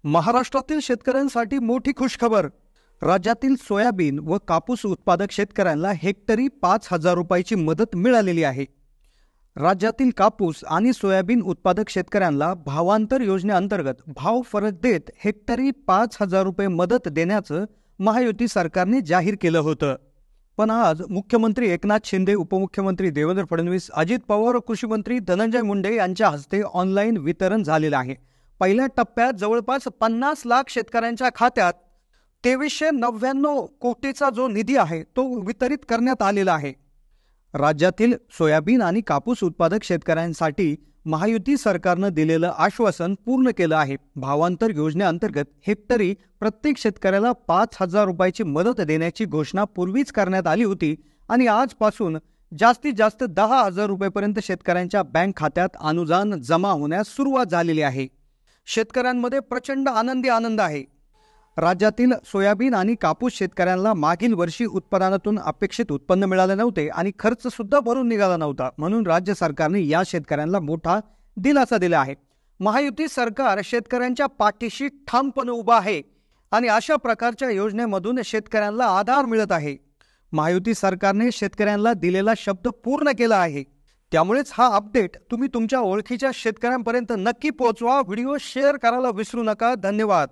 महाराष्ट्रातील शेतकऱ्यांसाठी मोठी खुशखबर. राज्यातील सोयाबीन व कापूस उत्पादक शेतकऱ्यांना हेक्टरी 5,000 रुपयाची मदत मिळालेली आहे. राज्यातील कापूस आणि सोयाबीन उत्पादक शेतकऱ्यांना भावांतर योजनेअंतर्गत भाव फरक देत हेक्टरी 5,000 रुपये मदत देण्याचं महायुती सरकारने जाहीर केलं होतं. पण आज मुख्यमंत्री एकनाथ शिंदे, उपमुख्यमंत्री देवेंद्र फडणवीस, अजित पवार व कृषी मंत्री धनंजय मुंडे यांच्या हस्ते ऑनलाईन वितरण झालेलं आहे. पहिल्या टप्प्यात जवळपास 50 लाख शेतकऱ्यांच्या खात्यात 2399 कोटीचा जो निधी आहे तो वितरित करण्यात आलेला आहे. राज्यातील सोयाबीन आणि कापूस उत्पादक शेतकऱ्यांसाठी महायुती सरकारनं दिलेलं आश्वासन पूर्ण केलं आहे. भावांतर योजनेअंतर्गत हेक्टरी प्रत्येक शेतकऱ्याला 5,000 रुपयाची मदत देण्याची घोषणा पूर्वीच करण्यात आली होती आणि आजपासून जास्तीत जास्त 10,000 रुपयेपर्यंत शेतकऱ्यांच्या बँक खात्यात अनुदान जमा होण्यास सुरुवात झालेली आहे. शेतकऱ्यांमध्ये प्रचंड आनंद आहे. राज्यातील सोयाबीन आणि कापूस शेतकऱ्यांना मागील वर्षी उत्पादनातून अपेक्षित उत्पन्न मिळाले नव्हते आणि खर्च सुद्धा भरून निघाला नव्हता, म्हणून राज्य सरकारने या शेतकऱ्यांना मोठा दिलासा दिला आहे. महायुती सरकार शेतकऱ्यांच्या पाठीशी ठामपणे उभा आहे आणि अशा प्रकारच्या योजनेमधून शेतकऱ्यांना आधार मिळत आहे. महायुती सरकारने शेतकऱ्यांना दिलेला शब्द पूर्ण केला आहे. त्यामुळेच हा अपडेट तुम्ही तुमच्या ओळखीच्या शेतकऱ्यांपर्यंत नक्की पोहोचवा. व्हिडिओ शेअर करायला विसरू नका. धन्यवाद.